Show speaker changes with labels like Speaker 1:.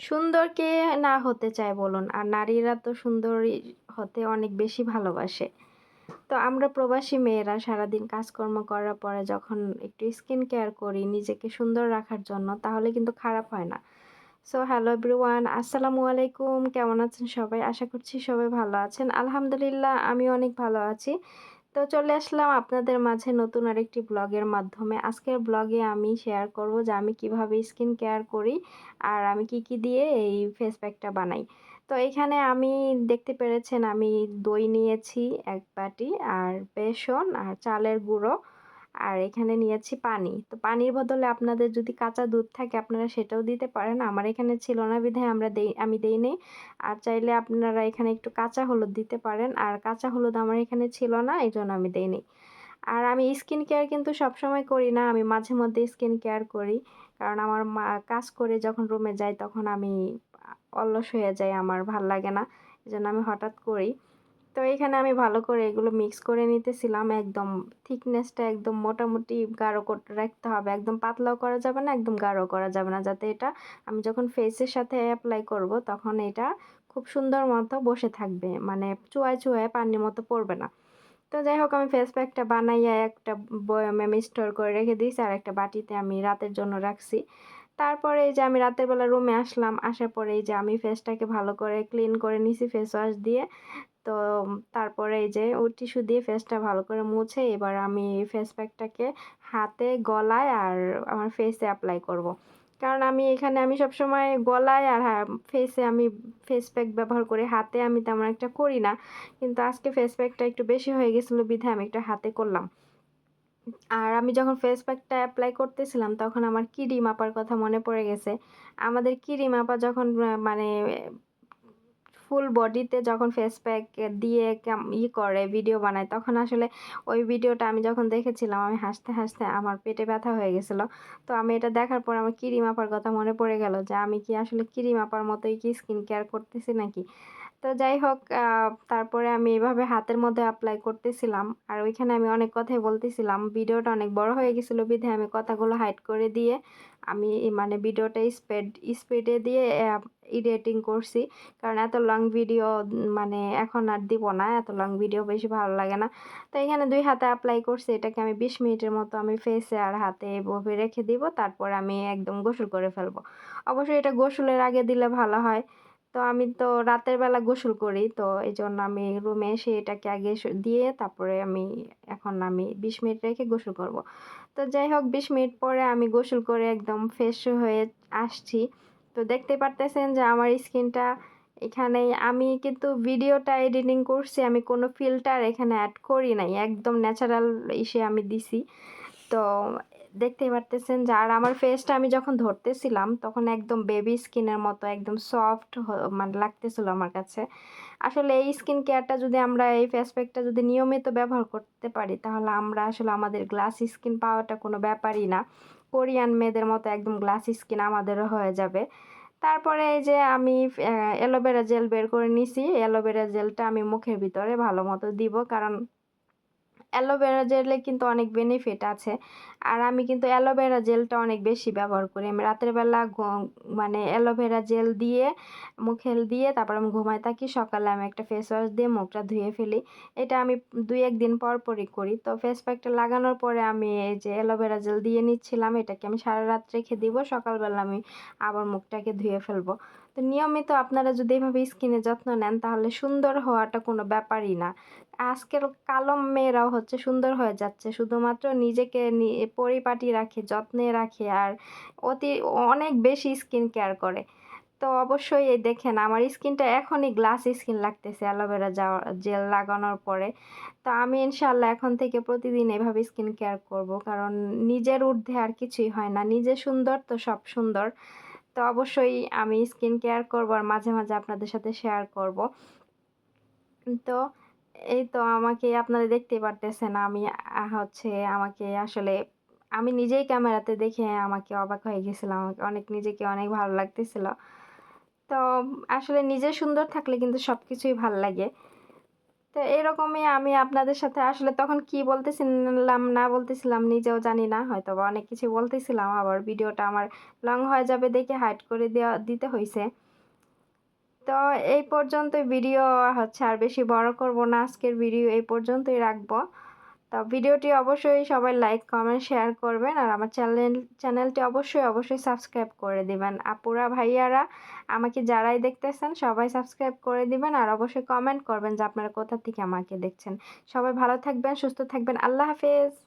Speaker 1: সুন্দর কে না হতে চায় বলুন? আর নারীরা তো সুন্দরী হতে অনেক বেশি ভালোবাসে। তো আমরা প্রবাসী মেয়েরা সারাদিন কাজকর্ম করার পরে যখন একটু স্কিন কেয়ার করি নিজেকে সুন্দর রাখার জন্য তাহলে কিন্তু খারাপ হয় না। সো হ্যালো এভরিওয়ান, আসসালামু আলাইকুম। কেমন আছেন সবাই? আশা করছি সবাই ভালো আছেন। আলহামদুলিল্লাহ আমি অনেক ভালো আছি। তো চলে আসলাম আপনাদের মাঝে নতুন আরেকটি ব্লগের মাধ্যমে। আজকের ব্লগে আমি শেয়ার করব যে আমি কিভাবে স্কিন কেয়ার করি আর আমি কি দিয়ে এই ফেস প্যাকটা বানাই। তো এখানে আমি দেখতে পেরেছেন আমি দই নিয়েছি ১ বাটি আর বেসন আর চালের গুঁড়ো আর এখানে নিয়েছি পানি। তো পানির বদলে আপনাদের যদি কাঁচা দুধ থাকে আপনারা সেটাও দিতে পারেন। আমার এখানে ছিল না বিধায় আমি দেই নাই। আর চাইলে আপনারা এখানে একটু কাঁচা হলুদ দিতে পারেন। আর কাঁচা হলুদ আমার এখানে ছিল না এজন্য আমি দেই নাই। আর আমি স্কিন কেয়ার কিন্তু সবসময় করি না। আমি মাঝে মধ্যে স্কিন কেয়ার করি। কারণ আমার কাজ করে যখন রুমে যাই তখন আমি অলস হয়ে যাই। আমার ভাল লাগে না। এজন্য আমি হঠাৎ করি। তো এখানে আমি ভালো করে এগুলো মিক্স করে নিতেছিলাম। একদম থিকনেসটা একদম মোটামুটি গাঢ় করে রাখতে হবে। একদম পাতলাও করা যাবে না, একদম গাঢ় করা যাবে না। যাতে এটা আমি যখন ফেসের সাথে এপ্লাই করব তখন এটা খুব সুন্দর মতো বসে থাকবে। মানে চুয়ায় পানির মতো পড়বে না। তো যাই হোক আমি ফেস প্যাকটা বানাইয়া একটা বয়ামে আমি স্টোর করে রেখে দিয়েছি আর একটা বাটিতে আমি রাতের জন্য রাখছি। তারপরে এই যে আমি রাতের বেলা রুমে আসলাম, আসার পরে এই যে আমি ফেসটাকে ভালো করে ক্লিন করে নিছি ফেস ওয়াশ দিয়ে। তো তারপরে এই যে টিস্যু দিয়ে ফেসটা ভালো করে মুছে এবার আমি ফেস প্যাকটাকে হাতে, গলায় আর আমার ফেসে অ্যাপ্লাই করব। কারণ আমি সবসময় গলায় আর ফেসে আমি ফেস প্যাক ব্যবহার করি। হাতে আমি তেমন একটা করি না। কিন্তু আজকে ফেস প্যাকটা একটু বেশি হয়ে গেছিল বিধায় আমি একটু হাতে করলাম। আর আমি যখন ফেস প্যাকটা এপ্লাই করতেছিলাম তখন আমার ক্রিম আপার কথা মনে পড়ে গেছে। আমাদের ক্রিম আপা যখন মানে ফুল বডিতে যখন ফেস প্যাক দিয়ে করে ভিডিও বানায় তখন আসলে ওই ভিডিওটা আমি যখন দেখেছিলাম আমি হাসতে আমার পেটে ব্যথা হয়ে গেছিল। তো আমি এটা দেখার পর আমার ক্রিম আপার কথা মনে পড়ে গেল যে আমি কি আসলে ক্রিম আপার মতোই কি স্কিন কেয়ার করতেছি নাকি। তো যাই হোক তারপরে আমি এভাবে হাতের মধ্যে এপ্লাই করতেছিলাম আর ওইখানে আমি অনেক কথাই বলতেছিলাম। ভিডিওটা অনেক বড় হয়ে গেছিল বিধায় আমি কথাগুলো হাইড করে দিয়ে আমি মানে ভিডিওটা স্পিডে দিয়ে এডিটিং করছি। কারণ এত লং ভিডিও মানে এখন আর দিব না। এত লং ভিডিও বেশি ভালো লাগে না। তো এখানে ২ হাতে এপ্লাই করছি। এটাকে আমি ২০ মিনিটের মতো আমি ফেসে আর হাতে এভাবে রেখে দিব। তারপর আমি একদম গোসল করে ফেলবো। অবশ্যই এটা গোসলের আগে দিলে ভালো হয়। তো আমি তো রাতের বেলা গোসল করি। তো এজন্য আমি রুমে এসে এটাকে আগে দিয়ে তারপরে এখন আমি ২০ মিনিট রেখে গোসল করব। তো যাই হোক ২০ মিনিট পরে আমি গোসল করে একদম ফ্রেশ হয়ে আসছি। তো দেখতে পারতেছেন যে আমার স্কিনটা এখানে আমি কিন্তু ভিডিওটা এডিটিং করছি। আমি কোনো ফিল্টার এখানে এড করি নাই। একদম ন্যাচারাল ইসে আমি দিছি। তো দেখতেই পারতেছেন যে আর আমার ফেসটা আমি যখন ধরতেছিলাম তখন একদম বেবি স্কিনের মতো একদম সফট মানে লাগতেছিল আমার কাছে। আসলে এই স্কিন কেয়ারটা যদি আমরা এই ফেস প্যাকটা যদি নিয়মিত ব্যবহার করতে পারি তাহলে আমরা আসলে আমাদের গ্লাস স্কিন পাওয়াটা কোনো ব্যাপারই না। কোরিয়ান মেয়েদের মতো একদম গ্লাস স্কিন আমাদেরও হয়ে যাবে। তারপরে এই যে আমি অ্যালোভেরা জেল বের করে নিছি। অ্যালোভেরা জেলটা আমি মুখের ভিতরে ভালো মতো দিব। কারণ অ্যালোভেরা জেলে কিন্তু অনেক বেনিফিট আছে। আর আমি কিন্তু অ্যালোভেরা জেলটা অনেক বেশি ব্যবহার করি। আমি রাতের বেলা মানে অ্যালোভেরা জেল দিয়ে মুখে দিয়ে তারপর আমি ঘুমায় থাকি। সকালে আমি একটা ফেস ওয়াশ দিয়ে মুখটা ধুয়ে ফেলি। এটা আমি ২-১ দিন পরই করি। তো ফেস প্যাকটা লাগানোর পরে আমি এই যে অ্যালোভেরা জেল দিয়ে নিচ্ছিলাম। এটাকে আমি সারারাত রেখে দিব। সকালবেলা আমি আবার মুখটাকে ধুয়ে ফেলবো। তো নিয়মিত আপনারা যদি এভাবে স্কিনের যত্ন নেন তাহলে সুন্দর হওয়াটা কোনো ব্যাপারই না। আজকের কালো মেয়েরাও হচ্ছে সুন্দর হয়ে যাচ্ছে শুধুমাত্র নিজেকে পরিপাটি রাখে, যত্নে রাখে আর অতি অনেক বেশি স্কিন কেয়ার করে। তো অবশ্যই এই দেখেন আমার স্কিনটা এখনই গ্লাস স্কিন লাগতেছে অ্যালোভেরা জেল লাগানোর পরে। তো আমি ইনশাআল্লাহ এখন থেকে প্রতিদিন এভাবে স্কিন কেয়ার করব। কারণ নিজের ঊর্ধ্বে আর কিছুই হয় না। নিজে সুন্দর তো সব সুন্দর। তো অবশ্যই আমি স্কিন কেয়ার করব আর মাঝে আপনাদের সাথে শেয়ার করব। তো এই তো আমাকে আপনারা দেখতেই পারতেছেন আমি হচ্ছে আমাকে আসলে আমি নিজেই ক্যামেরাতে দেখে আমাকে অবাক হয়ে গেছিলাম। আমাকে নিজেকে অনেক ভালো লাগতেছিল। তো আসলে নিজে সুন্দর থাকলে কিন্তু সবকিছুই ভাল লাগে। তো এরকমই আমি আপনাদের সাথে আসলে তখন কি বলতেছিলাম না বলতেছিলাম নিজেও জানি না। হয়তোবা অনেক কিছু বলতেছিলাম। আবার ভিডিওটা আমার লং হয়ে যাবে দেখে হাইড করে দিতে হইছে। তো এই পর্যন্তই ভিডিও হচ্ছে আর বেশি বড় করব না। আজকের ভিডিও এই পর্যন্তই রাখবো। তো ভিডিওটি অবশ্যই সবাই লাইক, কমেন্ট, শেয়ার করবেন। আর আমার চ্যানেলটি অবশ্যই সাবস্ক্রাইব করে দিবেন। আপুরা, ভাইয়ারা আমাকে যারাই দেখতেছেন সবাই সাবস্ক্রাইব করে দিবেন। আর অবশ্যই কমেন্ট করবেন যে আপনারা কোথা থেকে আমাকে দেখছেন। সবাই ভালো থাকবেন, সুস্থ থাকবেন। আল্লাহ হাফেজ।